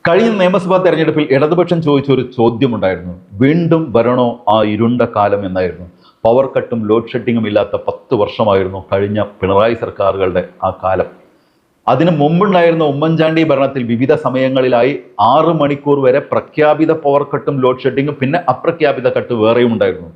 കഴിഞ്ഞ നിയമസഭാ തെരഞ്ഞെടുപ്പിൽ ഇടതുപക്ഷം ചോദിച്ച ഒരു ചോദ്യമുണ്ടായിരുന്നു. വീണ്ടും വരണോ ആ ഇരുണ്ട കാലം എന്നായിരുന്നു. പവർ കട്ടും ലോഡ് ഷെഡിങ്ങും ഇല്ലാത്ത 10 വർഷമായിരുന്നു കഴിഞ്ഞ പിണറായി സർക്കാരുകളുടെ ആ കാലം. അതിന് മുമ്പുണ്ടായിരുന്ന ഉമ്മൻചാണ്ടി ഭരണത്തിൽ വിവിധ സമയങ്ങളിലായി 6 മണിക്കൂർ വരെ പ്രഖ്യാപിത പവർ കട്ടും ലോഡ് ഷെഡിങ്ങും പിന്നെ അപ്രഖ്യാപിത കട്ട് വേറെയും ഉണ്ടായിരുന്നു.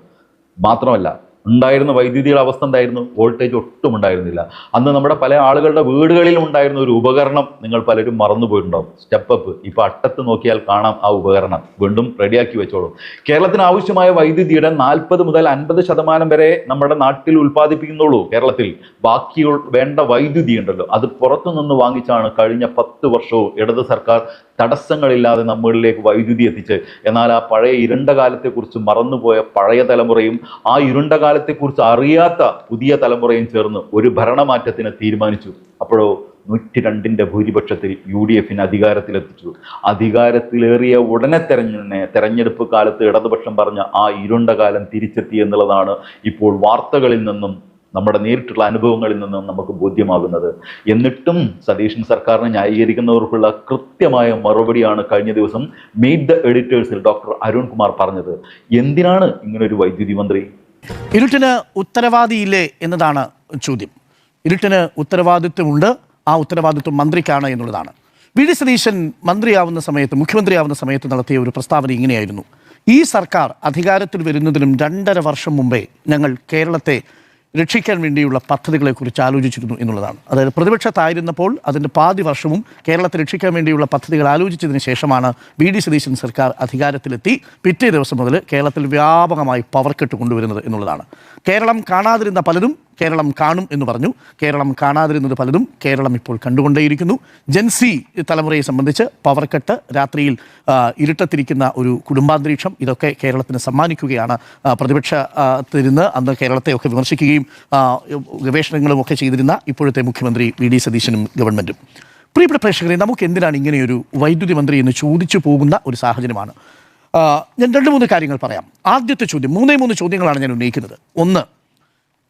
മാത്രമല്ല, ഉണ്ടായിരുന്ന വൈദ്യുതിയുടെ അവസ്ഥ എന്തായിരുന്നു? വോൾട്ടേജ് ഒട്ടും ഉണ്ടായിരുന്നില്ല. അന്ന് നമ്മുടെ പല ആളുകളുടെ വീടുകളിലും ഉണ്ടായിരുന്ന ഒരു ഉപകരണം നിങ്ങൾ പലരും മറന്നുപോയിട്ടുണ്ടാവും, സ്റ്റെപ്പ് അപ്പ്. ഇപ്പോൾ അട്ടത്ത് നോക്കിയാൽ കാണാം ആ ഉപകരണം. വീണ്ടും റെഡിയാക്കി വെച്ചോളൂ. കേരളത്തിന് ആവശ്യമായ വൈദ്യുതിയുടെ 40 മുതൽ 50% വരെ നമ്മുടെ നാട്ടിൽ ഉൽപ്പാദിപ്പിക്കുന്നുള്ളൂ കേരളത്തിൽ. ബാക്കി വേണ്ട വൈദ്യുതി ഉണ്ടല്ലോ, അത് പുറത്തുനിന്ന് വാങ്ങിച്ചാണ് കഴിഞ്ഞ 10 വർഷവും ഇടത് സർക്കാർ തടസ്സങ്ങളില്ലാതെ നമ്മളിലേക്ക് വൈദ്യുതി എത്തിച്ച്. എന്നാൽ ആ പഴയ ഇരുണ്ട കാലത്തെക്കുറിച്ച് മറന്നുപോയ പഴയ തലമുറയും ആ ഇരുണ്ട കാലത്തെക്കുറിച്ച് അറിയാത്ത പുതിയ തലമുറയും ചേർന്ന് ഒരു ഭരണമാറ്റത്തിന് തീരുമാനിച്ചു. അപ്പോഴോ 102ന്റെ ഭൂരിപക്ഷത്തിൽ UDF അധികാരത്തിലെത്തിച്ചു. അധികാരത്തിലേറിയ ഉടനെ തെരഞ്ഞെടുപ്പ് കാലത്ത് ഇടതുപക്ഷം പറഞ്ഞ ആ ഇരുണ്ട കാലം തിരിച്ചെത്തി എന്നുള്ളതാണ് ഇപ്പോൾ വാർത്തകളിൽ നിന്നും നമ്മുടെ നേരിട്ടുള്ള അനുഭവങ്ങളിൽ നിന്നും നമുക്ക് ബോധ്യമാകുന്നത്. എന്നിട്ടും സതീശൻ സർക്കാരിനെ ന്യായീകരിക്കുന്നവർക്കുള്ള കൃത്യമായ മറുപടിയാണ് കഴിഞ്ഞ ദിവസം മീറ്റ് ദ എഡിറ്റേഴ്സിൽ ഡോക്ടർ അരുൺകുമാർ പറഞ്ഞത്. എന്തിനാണ് ഇങ്ങനൊരു വൈദ്യുതി മന്ത്രി? ഇരുട്ടിന് ഉത്തരവാദിയില്ലേ എന്നതാണ് ചോദ്യം. ഇരുട്ടിന് ഉത്തരവാദിത്വമുണ്ട്, ആ ഉത്തരവാദിത്വം മന്ത്രിക്കാണ് എന്നുള്ളതാണ്. വി.ഡി. സതീശൻ മന്ത്രിയാവുന്ന സമയത്ത്, മുഖ്യമന്ത്രിയാവുന്ന സമയത്ത് നടത്തിയ ഒരു പ്രസ്താവന ഇങ്ങനെയായിരുന്നു: ഈ സർക്കാർ അധികാരത്തിൽ വരുന്നതിനും 2.5 വർഷം മുമ്പേ ഞങ്ങൾ കേരളത്തെ രക്ഷിക്കാൻ വേണ്ടിയുള്ള പദ്ധതികളെക്കുറിച്ച് ആലോചിച്ചിരുന്നു എന്നുള്ളതാണ്. അതായത് പ്രതിപക്ഷത്തായിരുന്നപ്പോൾ അതിൻ്റെ പാതി വർഷവും കേരളത്തെ രക്ഷിക്കാൻ വേണ്ടിയുള്ള പദ്ധതികൾ ആലോചിച്ചതിന് ശേഷമാണ് വി.ഡി. സതീശൻ സർക്കാർ അധികാരത്തിലെത്തി പിറ്റേ ദിവസം മുതൽ കേരളത്തിൽ വ്യാപകമായി പവർ കട്ട് കൊണ്ടുവരുന്നത് എന്നുള്ളതാണ്. കേരളം കാണാതിരുന്ന പലരും കേരളം കാണും എന്ന് പറഞ്ഞു. കേരളം കാണാതിരുന്നത് പലതും കേരളം ഇപ്പോൾ കണ്ടുകൊണ്ടേയിരിക്കുന്നു. ജെൻസി തലമുറയെ സംബന്ധിച്ച് പവർ കട്ട്, രാത്രിയിൽ ഇരുട്ടത്തിരിക്കുന്ന ഒരു കുടുംബാന്തരീക്ഷം, ഇതൊക്കെ കേരളത്തിന് സമ്മാനിക്കുകയാണ്. പ്രതിപക്ഷത്തിരുന്ന് അന്ന് കേരളത്തെയൊക്കെ വിമർശിക്കുകയും ഗവേഷണങ്ങളും ഒക്കെ ചെയ്തിരുന്ന ഇപ്പോഴത്തെ മുഖ്യമന്ത്രി വി.ഡി. സതീശനും ഗവൺമെൻറ്റും. പ്രിയപ്പെട്ട പ്രേക്ഷകരെ, നമുക്ക് എന്തിനാണ് ഇങ്ങനെയൊരു വൈദ്യുതി മന്ത്രി എന്ന് ചോദിച്ചു പോകുന്ന ഒരു സാഹചര്യമാണ്. ഞാൻ 2-3 കാര്യങ്ങൾ പറയാം. ആദ്യത്തെ ചോദ്യം, 3 ചോദ്യങ്ങളാണ് ഞാൻ ഉന്നയിക്കുന്നത്. ഒന്ന്,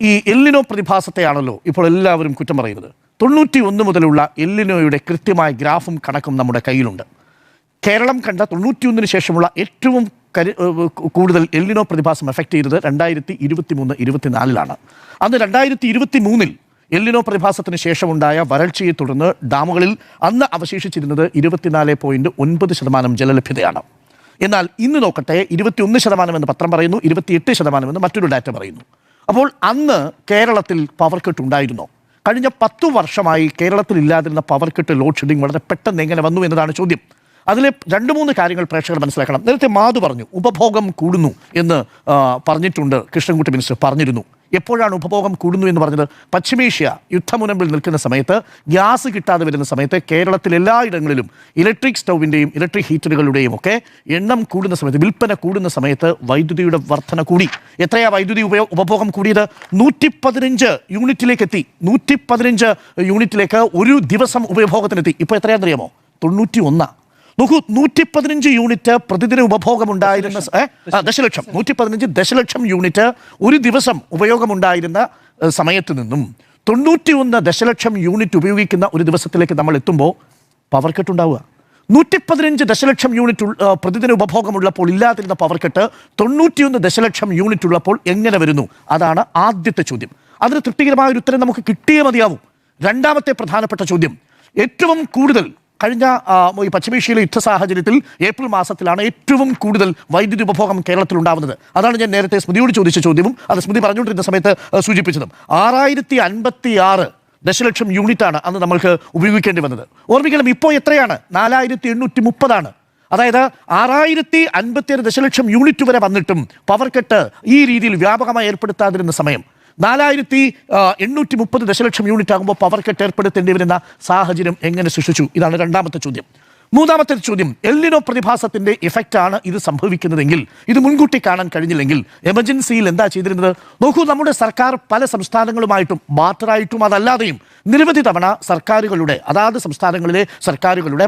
ഈ എൽനിനോ പ്രതിഭാസത്തെയാണല്ലോ ഇപ്പോൾ എല്ലാവരും കുറ്റം പറയുന്നത്. 91 മുതലുള്ള എൽനിനോയുടെ കൃത്യമായ ഗ്രാഫും കണക്കും നമ്മുടെ കയ്യിലുണ്ട്. കേരളം കണ്ട 91 ശേഷമുള്ള ഏറ്റവും കൂടുതൽ എൽനിനോ പ്രതിഭാസം എഫക്റ്റ് ചെയ്തത് 2023-24 അന്ന് 2023 എൽനിനോ പ്രതിഭാസത്തിന് ശേഷമുണ്ടായ വരൾച്ചയെ തുടർന്ന് ഡാമുകളിൽ അന്ന് അവശേഷിച്ചിരുന്നത് 24.9% ജലലഭ്യതയാണ്. എന്നാൽ ഇന്ന് നോക്കട്ടെ, 21% എന്ന് പത്രം പറയുന്നു, 28% എന്ന് മറ്റൊരു ഡാറ്റ പറയുന്നു. അപ്പോൾ അന്ന് കേരളത്തിൽ പവർ കട്ട് ഉണ്ടായിരുന്നോ? കഴിഞ്ഞ 10 വർഷമായി കേരളത്തിൽ ഇല്ലാതിരുന്ന പവർ കട്ട്, ലോഡ് ഷെഡിങ് വളരെ പെട്ടെന്ന് എങ്ങനെ വന്നു എന്നതാണ് ചോദ്യം. അതിലെ 2-3 കാര്യങ്ങൾ പ്രേക്ഷകർ മനസ്സിലാക്കണം. നേരത്തെ മാധു പറഞ്ഞു ഉപഭോഗം കൂടുന്നു എന്ന് പറഞ്ഞിട്ടുണ്ട്. കൃഷ്ണൻകുട്ടി മിനിസ്റ്റർ പറഞ്ഞിരുന്നു. എപ്പോഴാണ് ഉപഭോഗം കൂടുന്നു എന്ന് പറഞ്ഞത്? പശ്ചിമേഷ്യ യുദ്ധമുനമ്പിൽ നിൽക്കുന്ന സമയത്ത്, ഗ്യാസ് കിട്ടാതെ വരുന്ന സമയത്ത് കേരളത്തിൽ എല്ലായിടങ്ങളിലും ഇലക്ട്രിക് സ്റ്റൗവിൻ്റെയും ഇലക്ട്രിക് ഹീറ്ററുകളുടെയും ഒക്കെ എണ്ണം കൂടുന്ന സമയത്ത്, വിൽപ്പന കൂടുന്ന സമയത്ത് വൈദ്യുതിയുടെ വർധന കൂടി. എത്രയാ വൈദ്യുതി ഉപഭോഗം കൂടിയത്? 115 യൂണിറ്റിലേക്ക് എത്തി. 115 യൂണിറ്റിലേക്ക് ഒരു ദിവസം ഉപഭോഗത്തിനെത്തി. ഇപ്പോൾ എത്രയാണെന്നറിയാമോ? 91. നോക്കൂ, 115 യൂണിറ്റ് പ്രതിദിന ഉപഭോഗമുണ്ടായിരുന്ന ദശലക്ഷം, 115 ദശലക്ഷം യൂണിറ്റ് ഒരു ദിവസം ഉപയോഗമുണ്ടായിരുന്ന സമയത്ത് നിന്നും 91 ദശലക്ഷം യൂണിറ്റ് ഉപയോഗിക്കുന്ന ഒരു ദിവസത്തിലേക്ക് നമ്മൾ എത്തുമ്പോൾ പവർ കട്ട് ഉണ്ടാവുക. 115 ദശലക്ഷം യൂണിറ്റ് പ്രതിദിന ഉപഭോഗമുള്ളപ്പോൾ ഇല്ലാതിരുന്ന പവർ കട്ട് 91 ദശലക്ഷം യൂണിറ്റ് ഉള്ളപ്പോൾ എങ്ങനെ വരുന്നു? അതാണ് ആദ്യത്തെ ചോദ്യം. അതിന് തൃപ്തികരമായ ഒരു ഉത്തരം നമുക്ക് കിട്ടിയേ മതിയാവും. രണ്ടാമത്തെ പ്രധാനപ്പെട്ട ചോദ്യം, ഏറ്റവും കൂടുതൽ കഴിഞ്ഞ ഈ പശ്ചിമേഷ്യയിലെ യുദ്ധ സാഹചര്യത്തിൽ ഏപ്രിൽ മാസത്തിലാണ് ഏറ്റവും കൂടുതൽ വൈദ്യുതി ഉപഭോഗം കേരളത്തിൽ ഉണ്ടാവുന്നത്. അതാണ് ഞാൻ നേരത്തെ സ്മൃതിയോട് ചോദിച്ച ചോദ്യവും അത് സ്മൃതി പറഞ്ഞുകൊണ്ടിരുന്ന സമയത്ത് സൂചിപ്പിച്ചതും. 6056 ദശലക്ഷം യൂണിറ്റാണ് അന്ന് നമ്മൾക്ക് ഉപയോഗിക്കേണ്ടി വന്നത്. ഓർമ്മിക്കണം, ഇപ്പോൾ എത്രയാണ്? 4830. അതായത് 6056 ദശലക്ഷം യൂണിറ്റ് വരെ വന്നിട്ടും പവർ കട്ട് ഈ രീതിയിൽ വ്യാപകമായി ഏർപ്പെടുത്താതിരുന്ന സമയം 4830 ദശലക്ഷം യൂണിറ്റ് ആകുമ്പോൾ പവർ കട്ട് ഏർപ്പെടുത്തേണ്ടി വരുന്ന സാഹചര്യം എങ്ങനെ സൃഷ്ടിച്ചു? ഇതാണ് രണ്ടാമത്തെ ചോദ്യം. മൂന്നാമത്തെ ചോദ്യം, എൽനിനോ പ്രതിഭാസത്തിന്റെ ഇഫക്റ്റ് ആണ് ഇത് സംഭവിക്കുന്നതെങ്കിൽ, ഇത് മുൻകൂട്ടി കാണാൻ കഴിഞ്ഞില്ലെങ്കിൽ എമർജൻസിയിൽ എന്താ ചെയ്തിരുന്നത്? നോക്കൂ, നമ്മുടെ സർക്കാർ പല സംസ്ഥാനങ്ങളുമായിട്ടും ബാർട്ടറായിട്ടും അതല്ലാതെയും നിരവധി തവണ സർക്കാരുകളുടെ അതാത് സംസ്ഥാനങ്ങളിലെ സർക്കാരുകളുടെ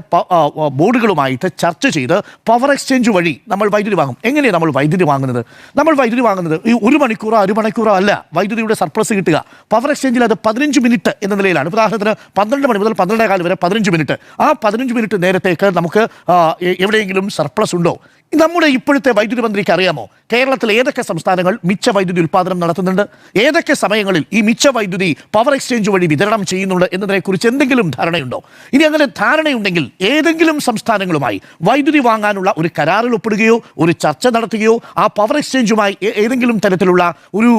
ബോർഡുകളുമായിട്ട് ചർച്ച ചെയ്ത് പവർ എക്സ്ചേഞ്ച് വഴി നമ്മൾ വൈദ്യുതി വാങ്ങും. എങ്ങനെയാണ് നമ്മൾ വൈദ്യുതി വാങ്ങുന്നത്? നമ്മൾ വൈദ്യുതി വാങ്ങുന്നത് ഈ 1 മണിക്കൂറോ 1 മണിക്കൂറോ അല്ല വൈദ്യുതിയുടെ സർപ്ലസ് കിട്ടുക. പവർ എക്സ്ചേഞ്ചിൽ അത് 15 മിനിറ്റ് എന്ന നിലയിലാണ്. ഉദാഹരണത്തിന് 12 മണി മുതൽ 12:15 വരെ 15 മിനിറ്റ്. ആ 15 മിനിറ്റ് നേരത്തേക്ക് നമുക്ക് എവിടെയെങ്കിലും സർപ്ലസ് ഉണ്ടോ? നമ്മുടെ ഇപ്പോഴത്തെ വൈദ്യുതി മന്ത്രിക്ക് അറിയാമോ കേരളത്തിൽ ഏതൊക്കെ സംസ്ഥാനങ്ങൾ മിച്ച വൈദ്യുതി ഉൽപ്പാദനം നടത്തുന്നുണ്ട്, ഏതൊക്കെ സമയങ്ങളിൽ ഈ മിച്ച വൈദ്യുതി പവർ എക്സ്ചേഞ്ച് വഴി വിതരണം ചെയ്യുന്നുണ്ട് എന്നതിനെക്കുറിച്ച് എന്തെങ്കിലും ധാരണയുണ്ടോ? ഇനി അങ്ങനെ ധാരണയുണ്ടെങ്കിൽ ഏതെങ്കിലും സംസ്ഥാനങ്ങളുമായി വൈദ്യുതി വാങ്ങാനുള്ള ഒരു കരാറിൽ ഒപ്പിടുകയോ ഒരു ചർച്ച നടത്തുകയോ ആ പവർ എക്സ്ചേഞ്ചുമായി ഏതെങ്കിലും തരത്തിലുള്ള ഒരു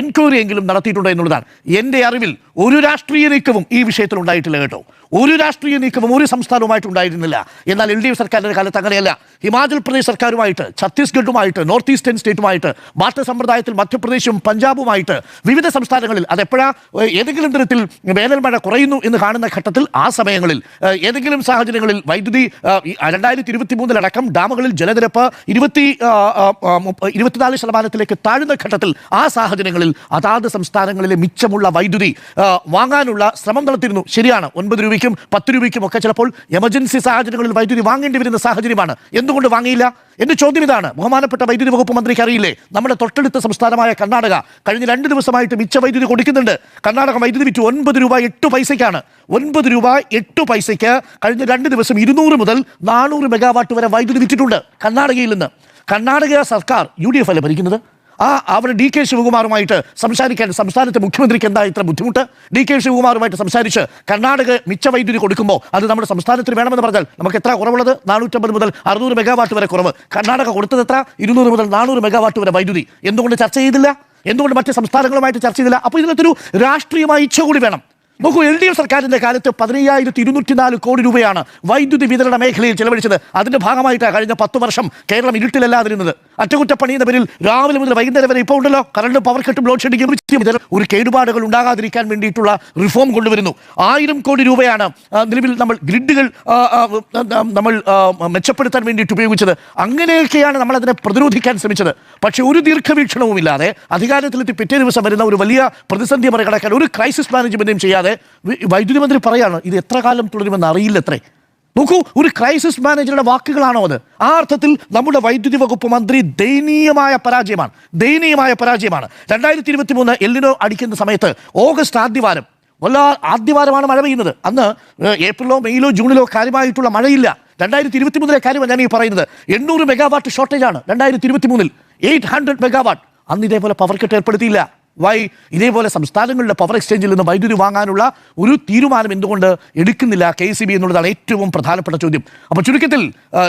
എൻക്വയറി എങ്കിലും നടത്തിയിട്ടുണ്ടോ എന്നുള്ളതാണ്. എൻ്റെ അറിവിൽ ഒരു രാഷ്ട്രീയ നീക്കവും ഈ വിഷയത്തിൽ ഉണ്ടായിട്ടില്ല കേട്ടോ. ഒരു രാഷ്ട്രീയ നീക്കവും ഒരു സംസ്ഥാനവുമായിട്ട് ഉണ്ടായിരുന്നില്ല. എന്നാൽ LDF സർക്കാരിൻ്റെ കാലത്ത് അങ്ങനെയല്ല. ഹിമാചൽ പ്രദേശ് സർക്കാരുമായിട്ട്, ഛത്തീസ്ഗഡുമായിട്ട്, നോർത്ത് ഈസ്റ്റേൺ സ്റ്റേറ്റുമായിട്ട്, ബാട്ട സമ്പ്രദായത്തിൽ മധ്യപ്രദേശും പഞ്ചാബുമായിട്ട് വിവിധ സംസ്ഥാനങ്ങളിൽ അതെപ്പോഴാ ഏതെങ്കിലും തരത്തിൽ വേനൽ മഴ കുറയുന്നു എന്ന് കാണുന്ന ഘട്ടത്തിൽ ആ സമയങ്ങളിൽ ഏതെങ്കിലും സാഹചര്യങ്ങളിൽ വൈദ്യുതി 2023 ഡാമുകളിൽ ജലനിരപ്പ് 24% താഴുന്ന ഘട്ടത്തിൽ ആ സാഹചര്യങ്ങളിൽ അതാത് സംസ്ഥാനങ്ങളിലെ മിച്ചമുള്ള വൈദ്യുതി വാങ്ങാനുള്ള ശ്രമം നടത്തിയിരുന്നു. ശരിയാണ്, 9 രൂപയ്ക്കും 10 രൂപയ്ക്കും ഒക്കെ ചിലപ്പോൾ എമർജൻസി സാഹചര്യങ്ങളിൽ വൈദ്യുതി വാങ്ങേണ്ടി വരുന്ന സാഹചര്യമാണ്. എന്തുകൊണ്ട് വാങ്ങിയില്ല? എന്റെ ചോദ്യം ഇതാണ്. ബഹുമാനപ്പെട്ട വൈദ്യുതി വകുപ്പ് മന്ത്രിക്ക് അറിയില്ലേ? നമ്മുടെ തൊട്ടടുത്ത സംസ്ഥാനമായ കർണാടക കഴിഞ്ഞ 2 ദിവസമായിട്ട് മിച്ച വൈദ്യുതി കൊടുക്കുന്നുണ്ട്. കർണാടക വൈദ്യുതി വിറ്റു 9 രൂപ 8 പൈസയ്ക്കാണ്. 9 രൂപ 8 പൈസയ്ക്ക് കഴിഞ്ഞ 2 ദിവസം 200 മുതൽ 400 മെഗാവാട്ട് വരെ വൈദ്യുതി വിറ്റിട്ടുണ്ട് കർണാടകയിൽ നിന്ന്. കർണാടക സർക്കാർ UDF അല്ലേ ഭരിക്കുന്നത്? അവർ DK ശിവകുമാറുമായിട്ട് സംസാരിക്കാൻ സംസ്ഥാനത്തെ മുഖ്യമന്ത്രിക്ക് എന്താ ഇത്ര ബുദ്ധിമുട്ട്? DK ശിവകുമാറുമായിട്ട് സംസാരിച്ച് കർണാടക മിച്ച വൈദ്യുതി കൊടുക്കുമ്പോൾ അത് നമ്മുടെ സംസ്ഥാനത്തിന് വേണമെന്ന് പറഞ്ഞാൽ നമുക്ക് എത്ര കുറവുള്ളത്? 450 മുതൽ 600 മെഗാവാട്ട് വരെ കുറവ്. കർണാടക കൊടുത്തത് എത്ര? 200 മുതൽ 400 മെഗാവാട്ട് വരെ വൈദ്യുതി. എന്തുകൊണ്ട് ചർച്ച ചെയ്തില്ല? എന്തുകൊണ്ട് മറ്റ് സംസ്ഥാനങ്ങളുമായിട്ട് ചർച്ച ചെയ്തില്ല? അപ്പോൾ ഇതിനകത്തൊരു രാഷ്ട്രീയമായ ഇച്ഛ കൂടി വേണം. നോക്കൂ, LDF സർക്കാരിൻ്റെ കാലത്ത് 15,204 കോടി രൂപയാണ് വൈദ്യുതി വിതരണ മേഖലയിൽ ചെലവഴിച്ചത്. അതിൻ്റെ ഭാഗമായിട്ടാണ് കഴിഞ്ഞ 10 വർഷം കേരളം ഇരുട്ടിലല്ലാതിരുന്നത്. അറ്റകുറ്റപ്പണി എന്ന പേരിൽ രാവിലെ മുതൽ വൈകുന്നേരം വരെ ഇപ്പോൾ ഉണ്ടല്ലോ കറണ്ട് പവർ കട്ടും ലോഡ് ഷെഡിങ്ങും ഒരു കേടുപാടുകൾ ഉണ്ടാകാതിരിക്കാൻ വേണ്ടിയിട്ടുള്ള റിഫോം കൊണ്ടുവരുന്നു. 1000 കോടി രൂപയാണ് നിലവിൽ നമ്മൾ ഗ്രിഡുകൾ നമ്മൾ മെച്ചപ്പെടുത്താൻ വേണ്ടിയിട്ട് ഉപയോഗിച്ചത്. അങ്ങനെയൊക്കെയാണ് നമ്മൾ അതിനെ പ്രതിരോധിക്കാൻ ശ്രമിച്ചത്. പക്ഷേ ഒരു ദീർഘവീക്ഷണവുമില്ലാതെ അധികാരത്തിലെത്തി പിറ്റേ ദിവസം വരുന്ന ഒരു വലിയ പ്രതിസന്ധി മറികടക്കാൻ ഒരു ക്രൈസിസ് മാനേജ്മെന്റും ചെയ്യാതെ വൈദ്യുതി മന്ത്രി പറയാണ് ഇത് എത്ര കാലം തുടരുമെന്ന് അറിയില്ലത്രേ. നോക്കൂ, ഒരു ക്രൈസിസ് മാനേജറുടെ വാക്കുകളാണോ അത്? ആ അർത്ഥത്തിൽ നമ്മുടെ വൈദ്യുതി വകുപ്പ് മന്ത്രി ദയനീയമായ പരാജയമാണ്. 2023 എൽനിനോ അടിക്കുന്ന സമയത്ത് ഓഗസ്റ്റ് ആദ്യവാരമാണ് മഴ പെയ്യുന്നത്. അന്ന് ഏപ്രിലോ മെയ്യിലോ ജൂണിലോ കാര്യമായിട്ടുള്ള മഴയില്ല. 2023 കാര്യമാണ് ഞാൻ ഈ പറയുന്നത്. 800 മെഗാവാട്ട് ഷോർട്ടേജാണ് 2023. 800 മെഗാവാട്ട്. അന്ന് ഇതേപോലെ പവർ കട്ട് ഏർപ്പെടുത്തിയില്ല. ഇതേപോലെ സംസ്ഥാനങ്ങളുടെ പവർ എക്സ്ചേഞ്ചിൽ നിന്ന് വൈദ്യുതി വാങ്ങാനുള്ള ഒരു തീരുമാനം എന്തുകൊണ്ട് എടുക്കുന്നില്ല KEB എന്നുള്ളതാണ് ഏറ്റവും പ്രധാനപ്പെട്ട ചോദ്യം. അപ്പോൾ ചുരുക്കത്തിൽ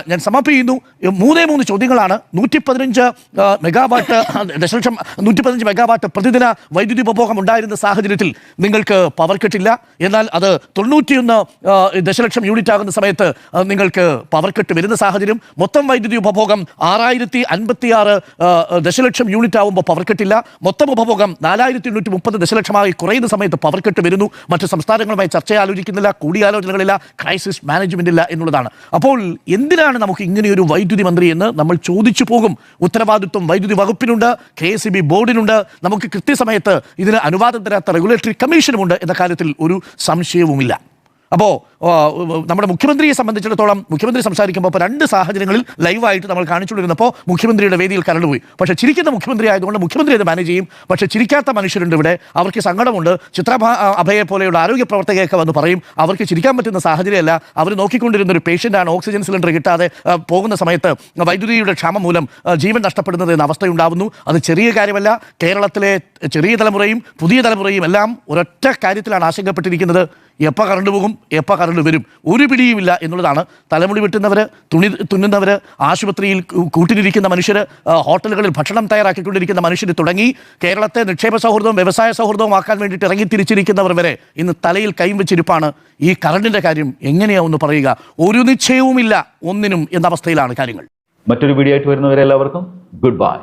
ഞാൻ സമാപിക്കുന്നു. 3 ചോദ്യങ്ങളാണ്. 115 മെഗാവാട്ട് പ്രതിദിന വൈദ്യുതി ഉപഭോഗം ഉണ്ടായിരുന്ന സാഹചര്യത്തിൽ നിങ്ങൾക്ക് പവർ കട്ടില്ല. എന്നാൽ അത് 91 ദശലക്ഷം യൂണിറ്റ് ആകുന്ന സമയത്ത് നിങ്ങൾക്ക് പവർ കട്ട് വരുന്ന സാഹചര്യം. മൊത്തം വൈദ്യുതി ഉപഭോഗം 6056 ദശലക്ഷം യൂണിറ്റ് ആകുമ്പോൾ പവർ കട്ടില്ല. മൊത്തം ഉപഭോഗം 4830 ദശലക്ഷമായി കുറയുന്ന സമയത്ത് പവർ കട്ട് വരുന്നു. മറ്റ് സംസ്ഥാനങ്ങളുമായി ചർച്ച ആലോചിക്കുന്നില്ല, കൂടിയാലോചനകളില്ല, ക്രൈസിസ് മാനേജ്മെന്റ് ഇല്ല എന്നുള്ളതാണ്. അപ്പോൾ എന്തിനാണ് നമുക്ക് ഇങ്ങനെയൊരു വൈദ്യുതി മന്ത്രി എന്ന് നമ്മൾ ചോദിച്ചു പോകും. ഉത്തരവാദിത്വം വൈദ്യുതി വകുപ്പിനുണ്ട്, KEB ബോർഡിനുണ്ട്. നമുക്ക് കൃത്യസമയത്ത് ഇതിന് അനുവാദം തരാത്ത റെഗുലേറ്ററി കമ്മീഷനുമുണ്ട് എന്ന കാര്യത്തിൽ ഒരു സംശയവുമില്ല. അപ്പോൾ നമ്മുടെ മുഖ്യമന്ത്രിയെ സംബന്ധിച്ചിടത്തോളം മുഖ്യമന്ത്രി സംസാരിക്കുമ്പോൾ 2 സാഹചര്യങ്ങളിൽ ലൈവായിട്ട് നമ്മൾ കാണിച്ചുകൊണ്ടിരുന്നപ്പോൾ മുഖ്യമന്ത്രിയുടെ വേദിയിൽ കരണ്ടുപോയി. പക്ഷേ ചിരിക്കുന്ന മുഖ്യമന്ത്രി ആയതുകൊണ്ട് മുഖ്യമന്ത്രി അത് മാനേജ് ചെയ്യും. പക്ഷേ ചിരിക്കാത്ത മനുഷ്യരുണ്ട് ഇവിടെ. അവർക്ക് സങ്കടമുണ്ട്. അഭയെ പോലെയുള്ള ആരോഗ്യ പ്രവർത്തകയൊക്കെ വന്ന് പറയും അവർക്ക് ചിരിക്കാൻ പറ്റുന്ന സാഹചര്യമല്ല. അവർ നോക്കിക്കൊണ്ടിരുന്ന ഒരു പേഷ്യൻ്റാണ് ഓക്സിജൻ സിലിണ്ടർ കിട്ടാതെ പോകുന്ന സമയത്ത് വൈദ്യുതിയുടെ ക്ഷാമം മൂലം ജീവൻ നഷ്ടപ്പെടുന്നത് എന്ന അവസ്ഥയുണ്ടാവുന്നു. അത് ചെറിയ കാര്യമല്ല. കേരളത്തിലെ ചെറിയ തലമുറയും പുതിയ തലമുറയും എല്ലാം ഒരൊറ്റ കാര്യത്തിലാണ് ആശങ്കപ്പെട്ടിരിക്കുന്നത്. എപ്പോൾ കറണ്ട് പോകും, എപ്പോൾ കറണ്ട് വരും, ഒരു പിടിയുമില്ല എന്നുള്ളതാണ്. തലമുടി വെട്ടുന്നവർ, തുണി തുന്നുന്നവർ, ആശുപത്രിയിൽ കൂട്ടിലിരിക്കുന്ന മനുഷ്യർ, ഹോട്ടലുകളിൽ ഭക്ഷണം തയ്യാറാക്കിക്കൊണ്ടിരിക്കുന്ന മനുഷ്യർ തുടങ്ങി കേരളത്തെ നിക്ഷേപ സൗഹൃദവും വ്യവസായ സൗഹൃദവും ആക്കാൻ വേണ്ടിയിട്ട് ഇറങ്ങിത്തിരിച്ചിരിക്കുന്നവർ വരെ ഇന്ന് തലയിൽ കൈയും വെച്ചിരിപ്പാണ്. ഈ കറണ്ടിൻ്റെ കാര്യം എങ്ങനെയാണെന്ന് പറയുക? ഒരു നിശ്ചയവുമില്ല ഒന്നിനും എന്ന അവസ്ഥയിലാണ് കാര്യങ്ങൾ. മറ്റൊരു വീഡിയോ ആയിട്ട് വരുന്നവരെ എല്ലാവർക്കും ഗുഡ് ബൈ.